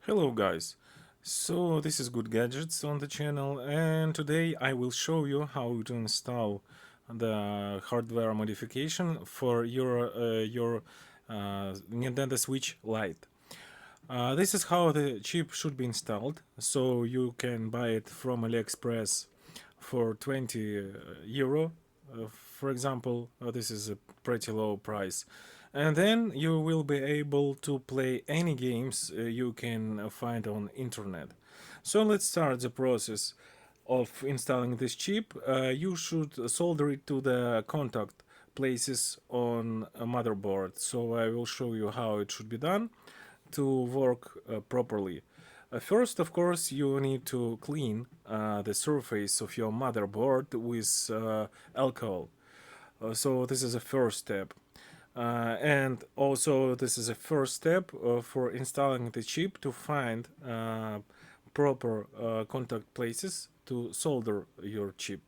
Hello guys, so this is Good Gadgets on the channel, and today I will show you how to install the hardware modification for your Nintendo Switch Lite. This is how the chip should be installed, so you can buy it from AliExpress for 20 euro. For example, this is a pretty low price. And then you will be able to play any games you can find on internet. So let's start the process of installing this chip. You should solder it to the contact places on a motherboard. So I will show you how it should be done to work properly. First, of course, you need to clean the surface of your motherboard with alcohol. So this is a first step. And also this is a first step for installing the chip to find proper contact places to solder your chip.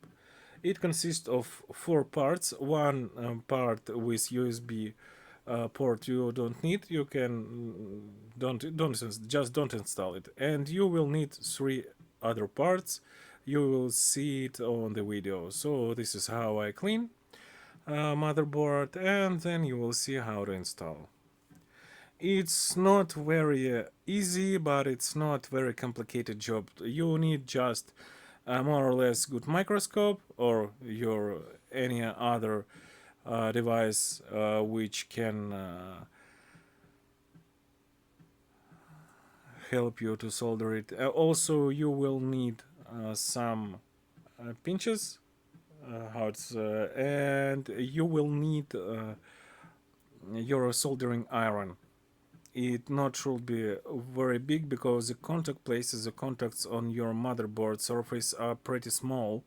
It consists of four parts. One part with USB port you don't need. You can don't install it. And you will need three other parts. You will see it on the video. So this is how I clean motherboard, and then you will see how to install. It's not very easy, but it's not very complicated job. You need just a more or less good microscope or your any other device which can help you to solder it. Also, you will need some pinches, and you will need your soldering iron. It not should be very big because the contact places, the contacts on your motherboard surface are pretty small.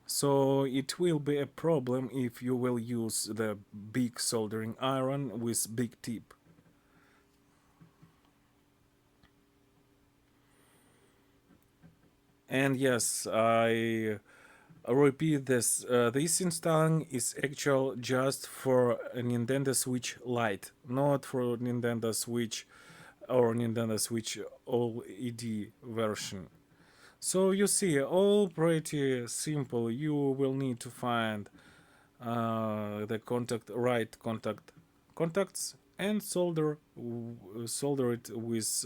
So it will be a problem if you will use the big soldering iron with big tip. And yes, I repeat this. This installing is actual just for a Nintendo Switch Lite, not for Nintendo Switch or Nintendo Switch OLED version. So you see, all pretty simple. You will need to find the contacts and solder it with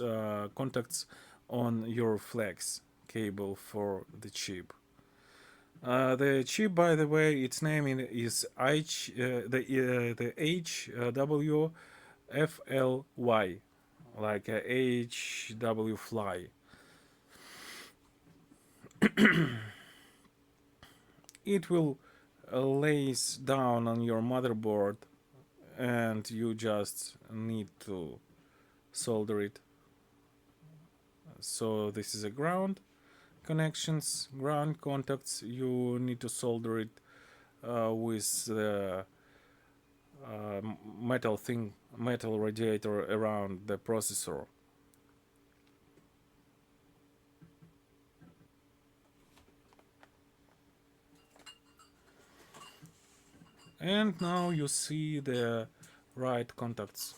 contacts on your flex cable for the chip. The chip, by the way, its name is the hwfly, like a hwfly. It will lays down on your motherboard, and you just need to solder it. So this is a ground connections, ground contacts. You need to solder it with the metal radiator around the processor. And now you see the right contacts.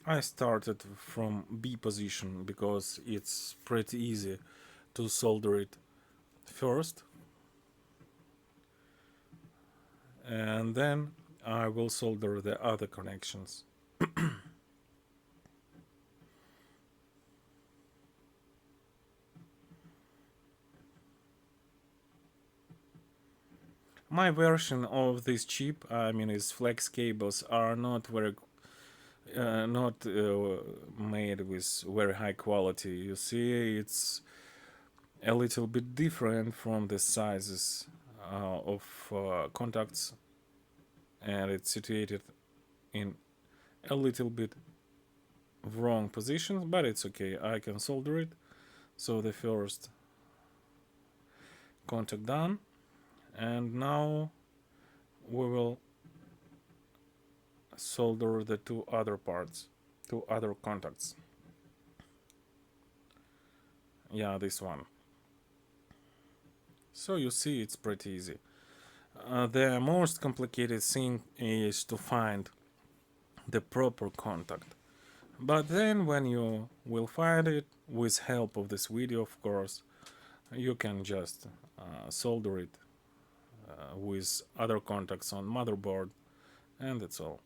I started from B position because it's pretty easy to solder it first, and then I will solder the other connections. My version of this chip, I mean, its flex cables are not very not made with very high quality. You see, it's a little bit different from the sizes of contacts, and it's situated in a little bit wrong position, but it's okay, I can solder it. So the first contact done, and now we will solder the two other parts, two other contacts. Yeah, this one. So you see, it's pretty easy. The most complicated thing is to find the proper contact. But then when you will find it, with help of this video of course, you can just solder it with other contacts on motherboard, and that's all.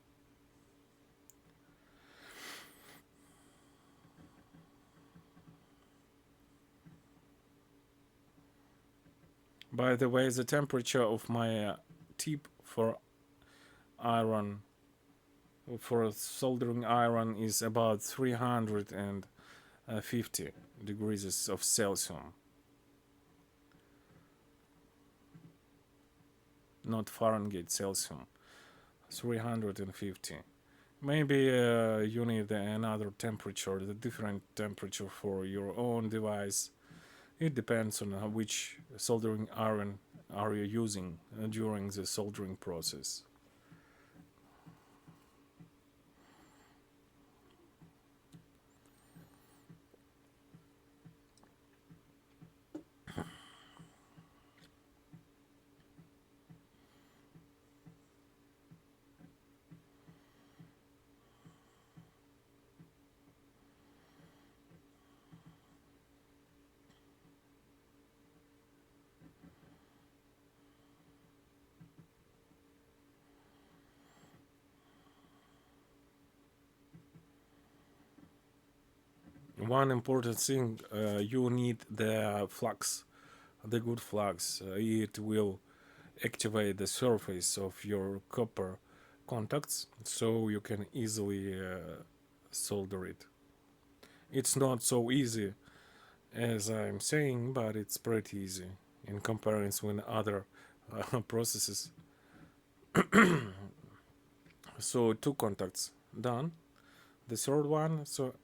By the way, the temperature of my tip for iron, for soldering iron, is about 350 degrees of Celsius, not Fahrenheit, Celsius. 350. Maybe you need another temperature, the different temperature for your own device. It depends on which soldering iron are you using during the soldering process. One important thing, you need the flux, the good flux. It will activate the surface of your copper contacts, so you can easily solder it. It's not so easy as I'm saying, but it's pretty easy in comparison with other processes. So two contacts done. The third one, so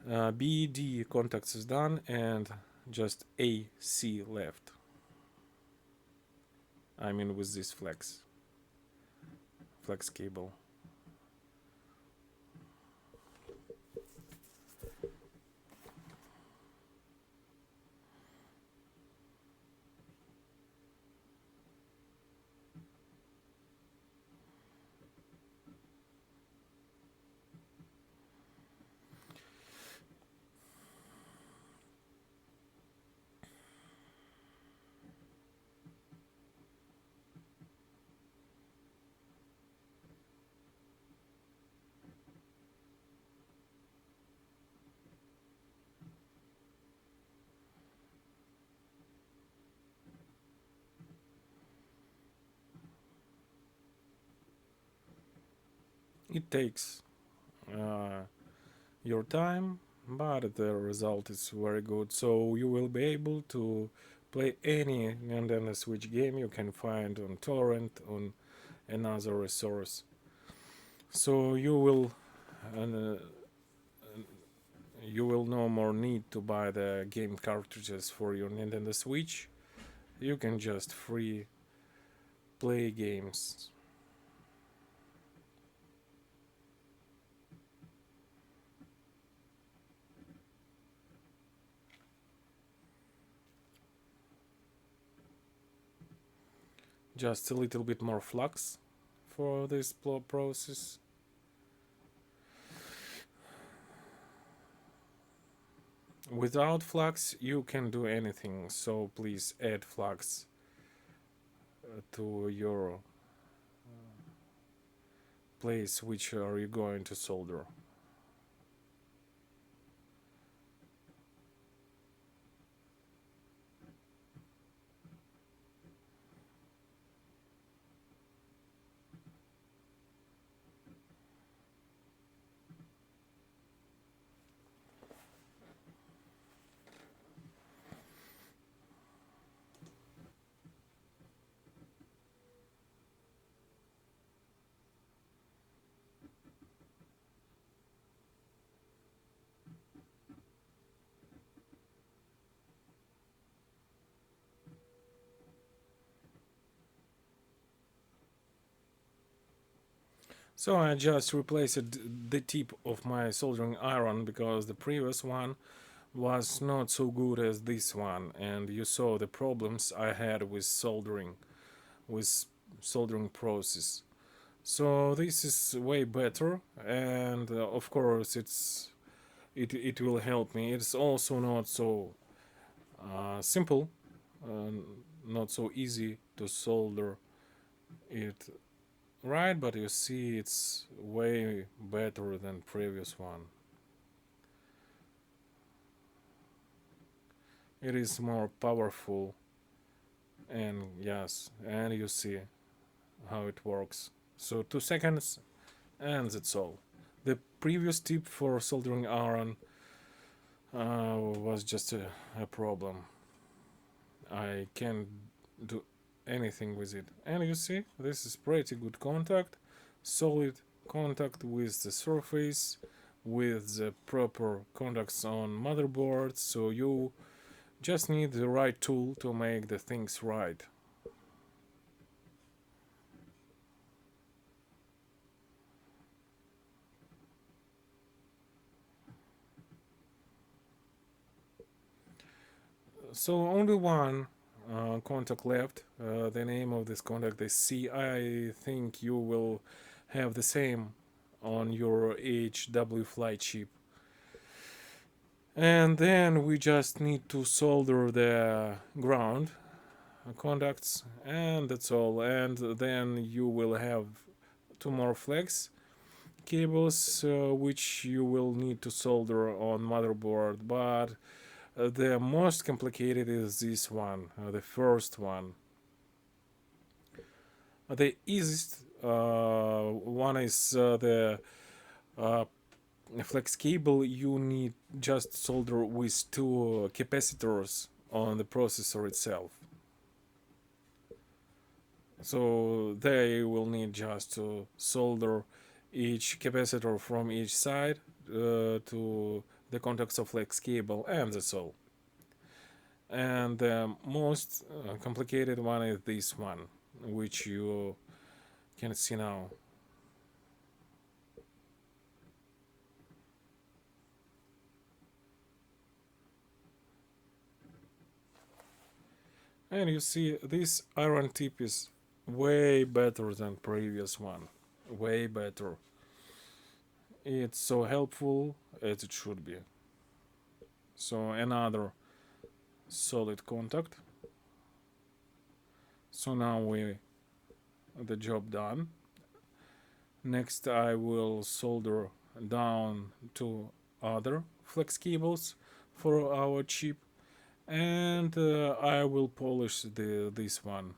BD contacts is done, and just AC left. I mean with this flex cable. It takes your time, but the result is very good. So you will be able to play any Nintendo Switch game you can find on torrent, on another resource. So you will no more need to buy the game cartridges for your Nintendo Switch. You can just free play games. Just a little bit more flux for this process. Without flux you can do anything, so please add flux to your place which are you going to solder. So I just replaced the tip of my soldering iron because the previous one was not so good as this one, and you saw the problems I had with soldering process. So this is way better, and of course it will help me. It's also not so simple, uh, not so easy to solder it right, but you see it's way better than previous one. It is more powerful, and yes, and you see how it works. So 2 seconds, and that's all. The previous tip for soldering iron was just a problem. I can't do anything with it. And you see, this is pretty good contact, solid contact with the surface, with the proper contacts on motherboard. So you just need the right tool to make the things right. So only one contact left. The name of this contact is C. I think you will have the same on your hwfly chip. And then we just need to solder the ground contacts, and that's all. And then you will have two more flex cables, which you will need to solder on motherboard. But the most complicated is this one, the first one. The easiest one is the uh, flex cable. You need just solder with two capacitors on the processor itself. So they will need just to solder each capacitor from each side to the contacts of flex cable, and that's all. And the most complicated one is this one, which you can see now. And you see this iron tip is way better than previous one, way better. It's so helpful as it should be. So another solid contact. So now we the job done. Next I will solder down two other flex cables for our chip, and I will polish this one.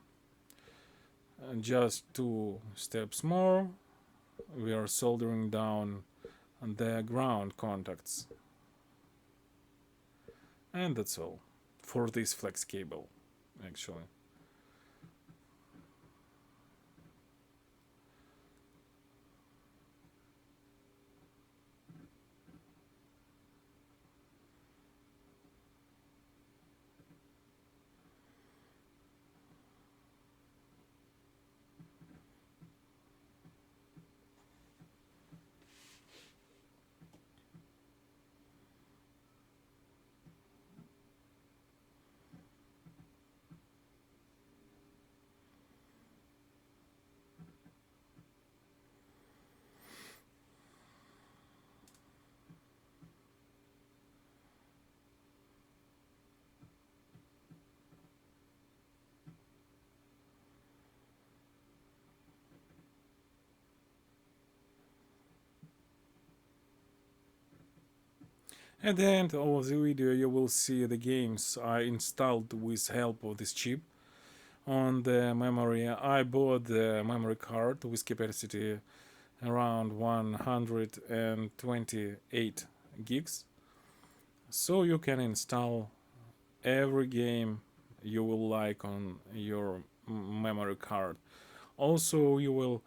And just 2 steps more, we are soldering down the ground contacts, and that's all for this flex cable actually. At the end of the video you will see the games I installed with help of this chip on the memory. I bought the memory card with capacity around 128 gigs, so you can install every game you will like on your memory card. Also you will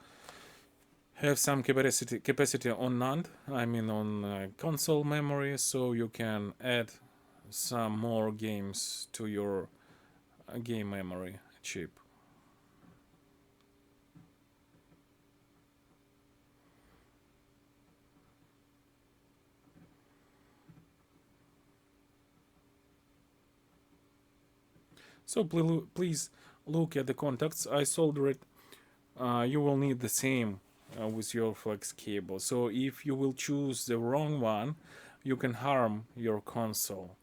have some capacity on NAND, I mean on console memory, so you can add some more games to your game memory chip. So please look at the contacts. I solder it. You will need the same with your flex cable. So if you will choose the wrong one, you can harm your console.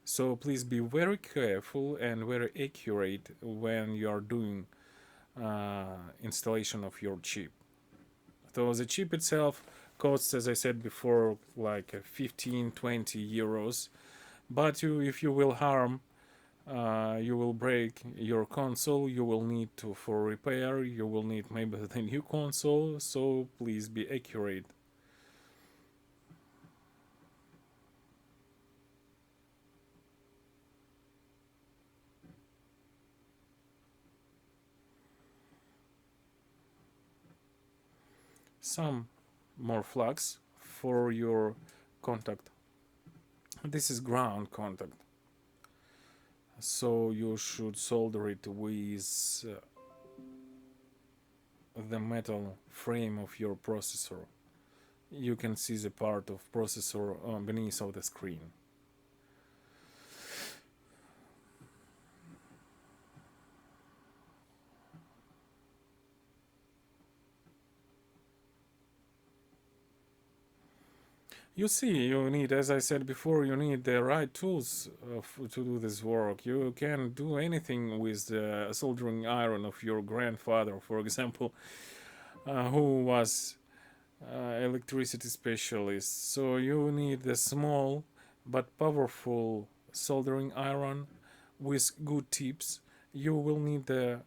So please be very careful and very accurate when you are doing installation of your chip. So the chip itself costs, as I said before, like 15-20 euros. But if you will harm, you will break your console, you will need to for repair, you will need maybe the new console. So please be accurate. Some more flux for your contact. This is ground contact, so you should solder it with the metal frame of your processor. You can see the part of processor beneath of the screen. You see, you need, as I said before, you need the right tools to do this work. You can do anything with the soldering iron of your grandfather, for example, who was electricity specialist. So you need the small but powerful soldering iron with good tips. You will need the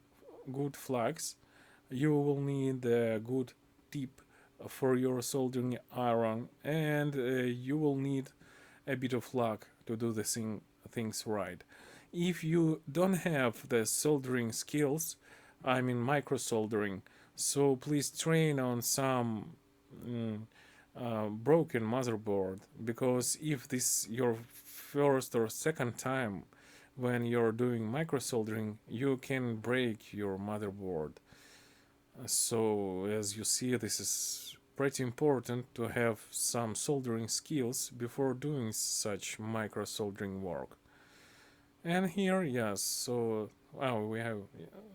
good flux. You will need the good tip for your soldering iron, and you will need a bit of luck to do the things right. If you don't have the soldering skills, I mean micro soldering, so please train on some broken motherboard, because if this your first or second time when you're doing micro soldering, you can break your motherboard. So as you see, this is pretty important to have some soldering skills before doing such micro soldering work. And here, yes, so wow, we have,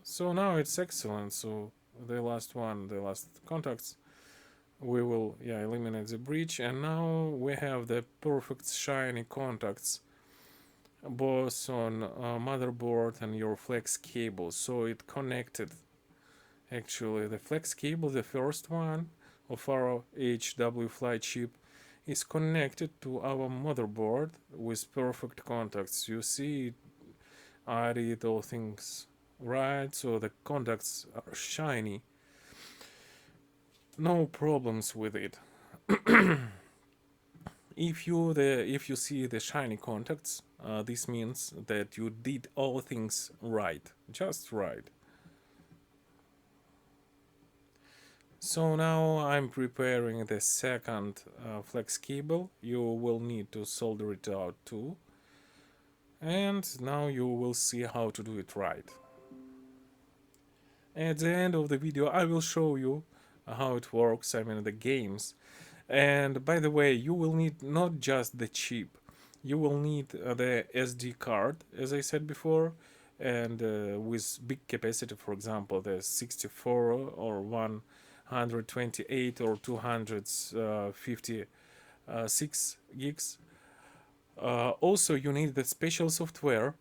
so now it's excellent. So the last one, the last contacts, we will eliminate the breach, and now we have the perfect shiny contacts both on motherboard and your flex cable. So it connected. Actually, the flex cable, the first one of our hwfly chip, is connected to our motherboard with perfect contacts. You see, I did all things right, so the contacts are shiny. No problems with it. If you see the shiny contacts, this means that you did all things right, just right. So now I'm preparing the second flex cable. You will need to solder it out too. And now you will see how to do it right. At the end of the video I will show you how it works, I mean the games. And by the way, you will need not just the chip, you will need the SD card, as I said before, and with big capacity, for example the 64 or 128 or 256 gigs. Also you need the special software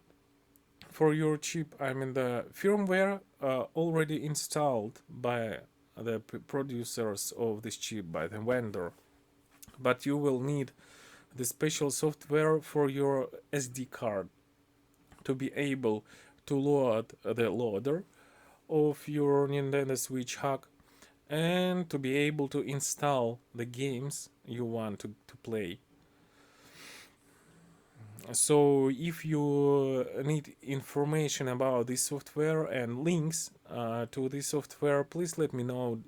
for your chip, I mean the firmware already installed by the producers of this chip, by the vendor. But you will need the special software for your SD card to be able to load the loader of your Nintendo Switch hack and to be able to install the games you want to play. So if you need information about this software and links to this software, please let me know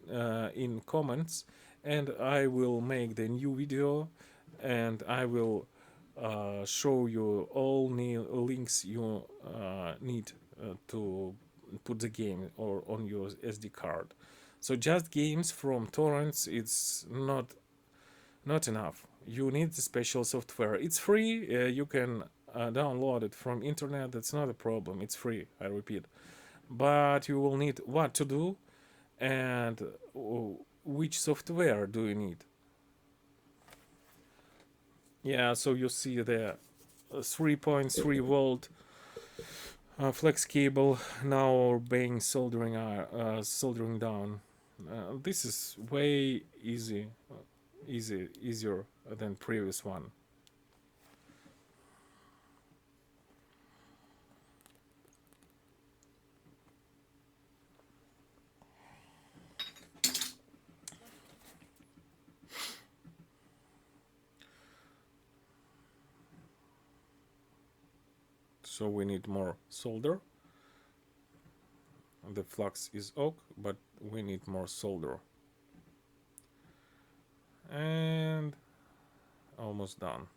in comments, and I will make the new video and I will show you all links you need to put the game or on your SD card. So just games from torrents, it's not enough. You need the special software. It's free. You can download it from internet. That's not a problem. It's free, I repeat. But you will need what to do and which software do you need. Yeah, so you see the 3.3 volt flex cable now being soldering down. This is way easier than previous one. So we need more solder. The flux is oak, but we need more solder. And almost done.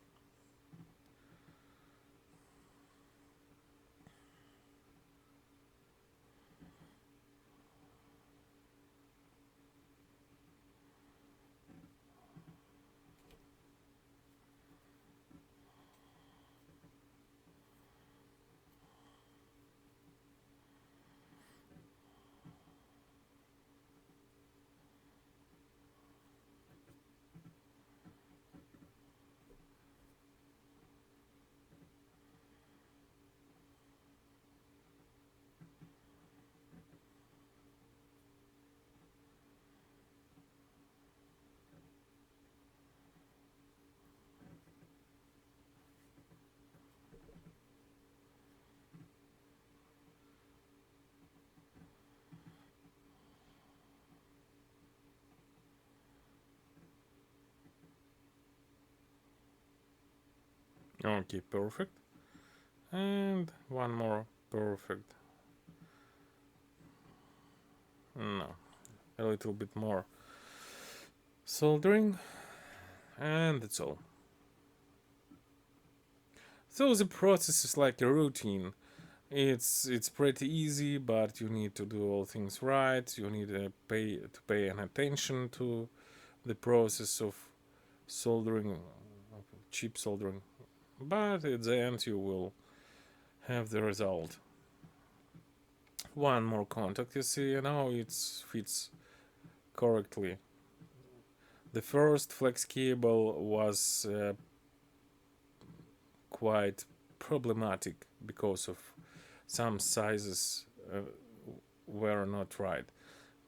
Okay, perfect. And one more, perfect. No, a little bit more soldering, and that's all. So the process is like a routine. It's pretty easy, but you need to do all things right. You need to pay an attention to the process of soldering, cheap soldering. But at the end, you will have the result. One more contact, you see, now it fits correctly. The first flex cable was quite problematic because of some sizes were not right.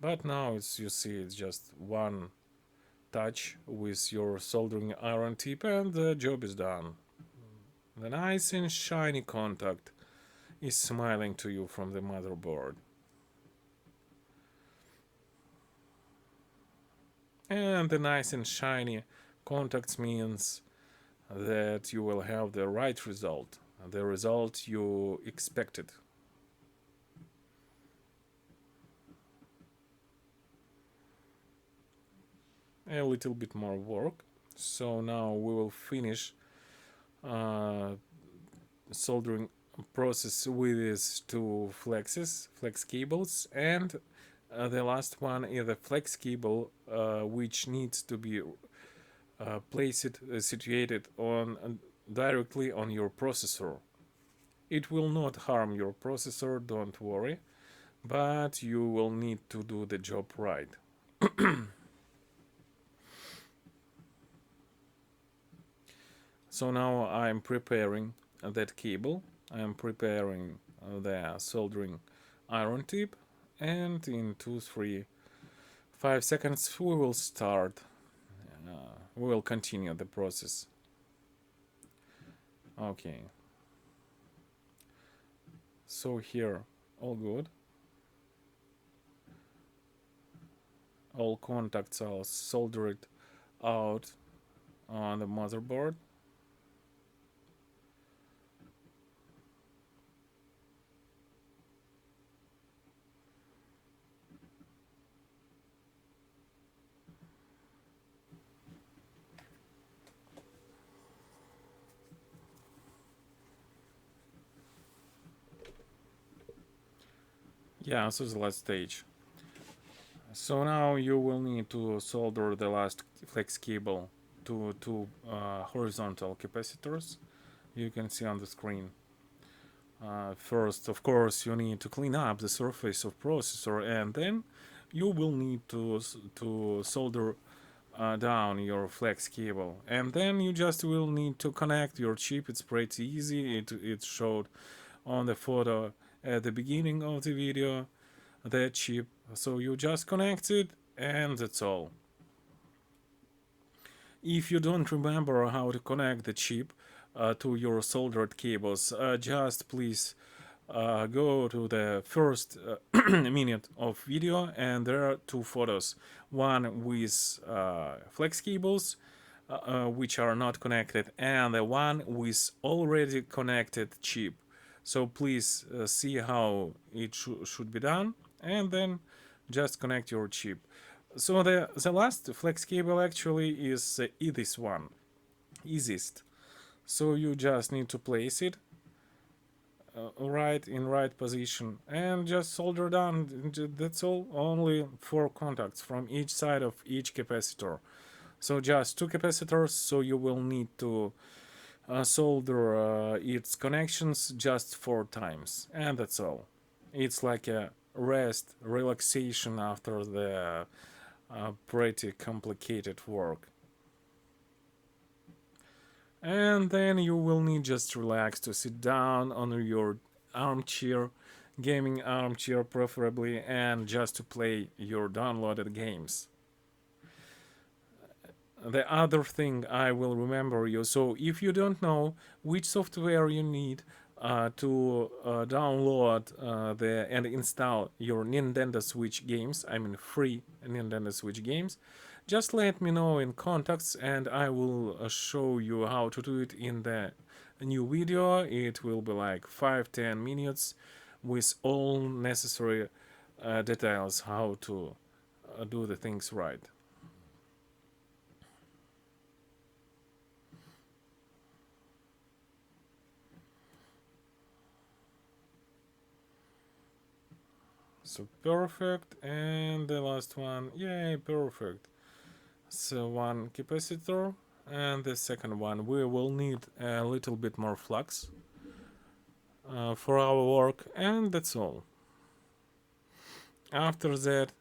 But now you see it's just one touch with your soldering iron tip and the job is done. The nice and shiny contact is smiling to you from the motherboard. And the nice and shiny contacts means that you will have the right result, the result you expected. A little bit more work. So now we will finish soldering process with these two flex cables, and the last one is a flex cable which needs to be placed situated on directly on your processor. It will not harm your processor, don't worry, but you will need to do the job right. So now I'm preparing that cable. I'm preparing the soldering iron tip, and in 2, 3, 5 seconds we will start. We will continue the process. Okay. So here, all good. All contacts are soldered out on the motherboard. Yeah, so the last stage. So now you will need to solder the last flex cable to two horizontal capacitors. you can see on the screen. First, of course, you need to clean up the surface of processor, and then you will need to solder down your flex cable, and then you just will need to connect your chip. It's pretty easy. It showed on the photo at the beginning of the video, that chip. So you just connect it, and that's all. If you don't remember how to connect the chip to your soldered cables, just please go to the first minute of video, and there are two photos, one with flex cables which are not connected, and the one with already connected chip. So please see how it should be done, and then just connect your chip. So the last flex cable actually is easiest. So you just need to place it right position and just solder down. That's all. Only 4 contacts from each side of each capacitor. So just 2 capacitors. So you will need to solder its connections just 4 times, and that's all. It's like a relaxation after the pretty complicated work. And then you will need just relax to sit down on your armchair, gaming armchair preferably, and just to play your downloaded games. The other thing I will remember you, so if you don't know which software you need to download and install your Nintendo Switch games, I mean free Nintendo Switch games, just let me know in contacts, and I will show you how to do it in the new video. It will be like 5-10 minutes with all necessary details how to do the things right. So perfect, and the last one, yay, perfect. So 1 capacitor, and the second one we will need a little bit more flux for our work, and that's all. After that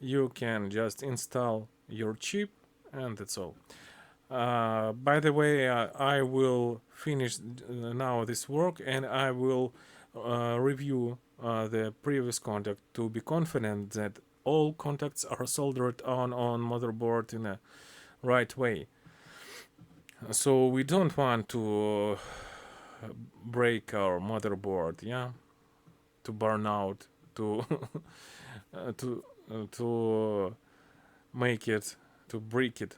you can just install your chip, and that's all. By the way, I will finish now this work, and I will review the previous contact to be confident that all contacts are soldered on motherboard in a right way. So we don't want to break our motherboard, yeah, to burn out, to to make it, to break it.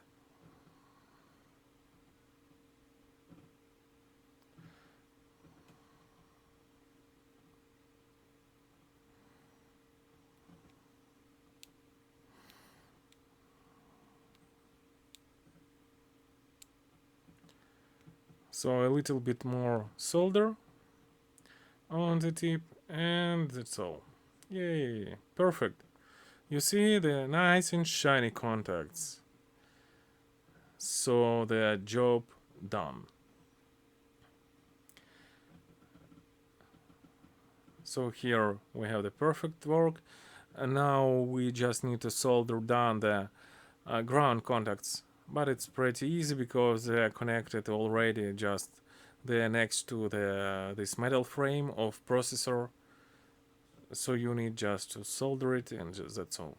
So a little bit more solder on the tip, and that's all. Yay, perfect. You see the nice and shiny contacts. So the job done. So here we have the perfect work, and now we just need to solder down the ground contacts, but it's pretty easy because they are connected already, just they're next to this metal frame of processor, so you need just to solder it, and that's all.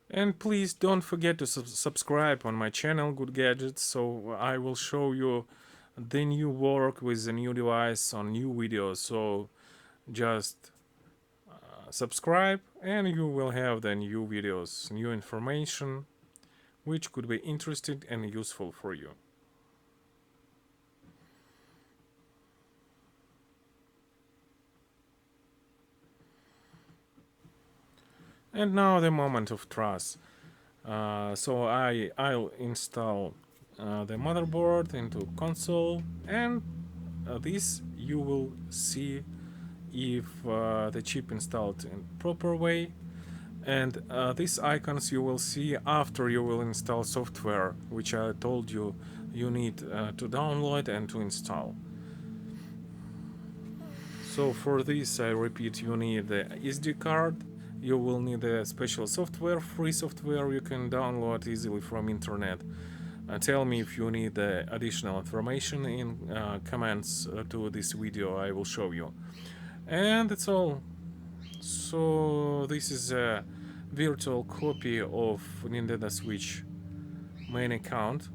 And please don't forget to subscribe on my channel Good Gadgets, so I will show you the new work with the new device on new videos. So Just subscribe and you will have the new videos, new information which could be interesting and useful for you. And now the moment of trust. So I'll install the motherboard into console, and this you will see if the chip installed in proper way. And these icons you will see after you will install software, which I told you you need to download and to install. So for this, I repeat, you need the SD card, you will need a special software, free software you can download easily from internet. Tell me if you need additional information in comments to this video, I will show you. And that's all. So this is a virtual copy of Nintendo Switch main account.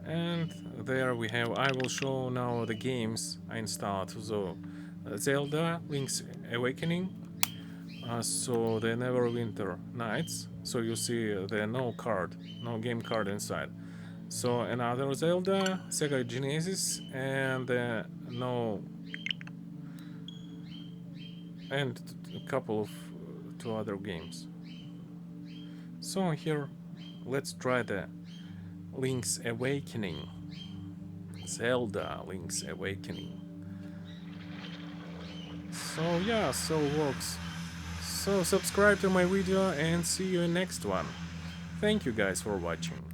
And there we have, I will show now the games I installed. So Zelda Link's Awakening, so the Neverwinter Nights, so you see the no game card inside. So another Zelda, Sega Genesis, and no, and a couple of two other games. So here, let's try the Link's Awakening. Zelda Link's Awakening. So yeah, so works. So subscribe to my video and see you in next one. Thank you guys for watching.